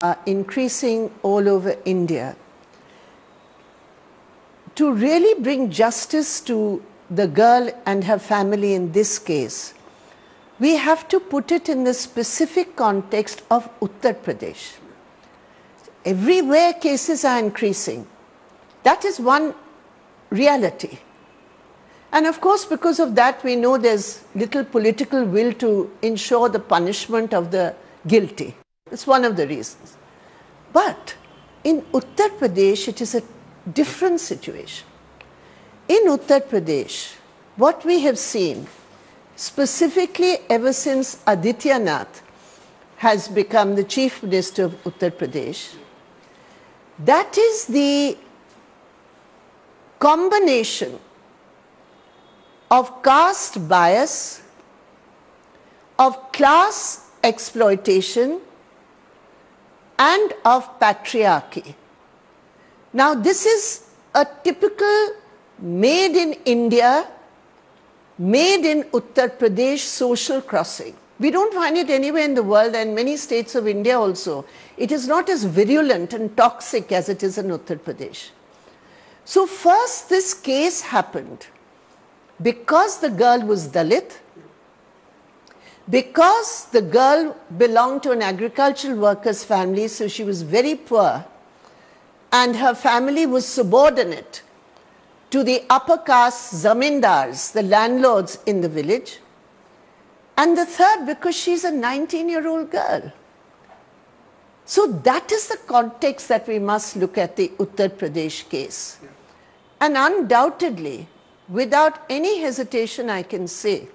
are increasing all over India. To really bring justice to the girl and her family in this case, we have to put it in the specific context of Uttar Pradesh. Everywhere cases are increasing. That is one reality. And of course, because of that, we know there's little political will to ensure the punishment of the guilty. It's one of the reasons. But in Uttar Pradesh, it is a different situation. In Uttar Pradesh, what we have seen, specifically ever since Adityanath has become the Chief Minister of Uttar Pradesh, that is the combination of caste bias, of class exploitation, and of patriarchy. Now, this is a typical made in India, made in Uttar Pradesh social crossing. We don't find it anywhere in the world, and many states of India also. It is not as virulent and toxic as it is in Uttar Pradesh. So first this case happened because the girl was Dalit, because the girl belonged to an agricultural worker's family, so she was very poor, and her family was subordinate to the upper caste zamindars, the landlords in the village. And the third, because she's a 19-year-old girl. So that is the context that we must look at the Uttar Pradesh case. Yeah. And undoubtedly, without any hesitation, I can say,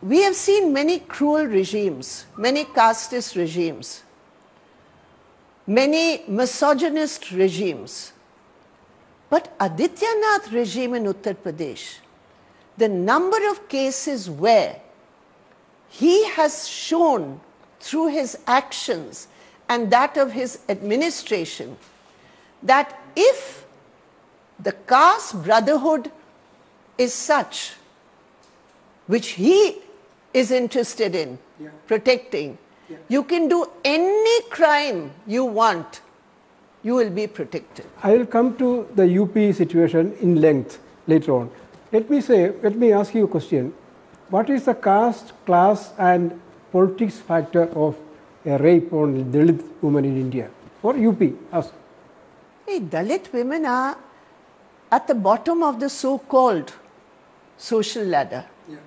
we have seen many cruel regimes, many casteist regimes, many misogynist regimes. But Adityanath regime in Uttar Pradesh, the number of cases where he has shown through his actions and that of his administration that if the caste brotherhood is such, which he is interested in protecting, you can do any crime you want, you will be protected. I will come to the UP situation in length later on. Let me ask you a question. What is the caste, class and politics factor of a rape on Dalit women in India? For UP, ask. Hey, Dalit women are at the bottom of the so-called social ladder. Yeah.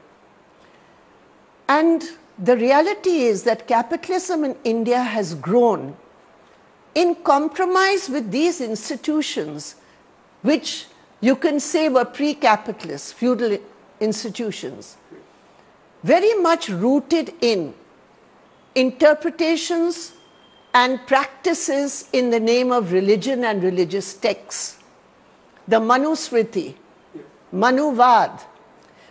And the reality is that capitalism in India has grown in compromise with these institutions, which you can say were pre-capitalist, feudal institutions, very much rooted in interpretations and practices in the name of religion and religious texts. The Manusmriti, Manuvad.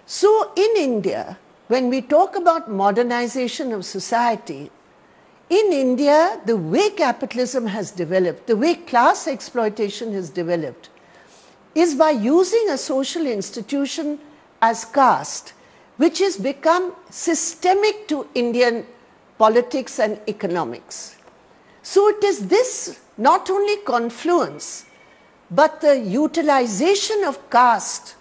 So in India, when we talk about modernization of society, in India, the way capitalism has developed, the way class exploitation has developed, is by using a social institution as caste, which has become systemic to Indian politics and economics. So it is this not only confluence, but the utilization of caste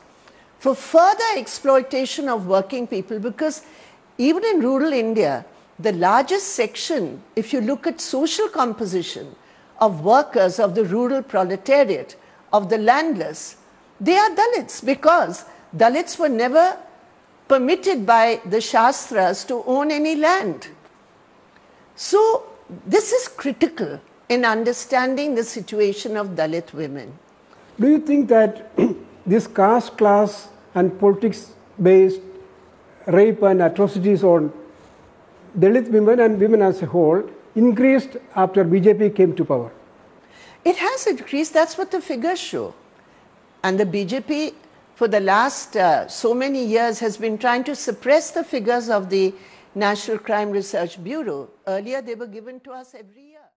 for further exploitation of working people, because even in rural India, the largest section, if you look at social composition of workers, of the rural proletariat, of the landless, they are Dalits, because Dalits were never permitted by the Shastras to own any land. So this is critical in understanding the situation of Dalit women. Do you think that this caste, class and politics-based rape and atrocities on Dalit women and women as a whole increased after BJP came to power? It has increased. That's what the figures show. And the BJP, for the last so many years, has been trying to suppress the figures of the National Crime Research Bureau. Earlier, they were given to us every year.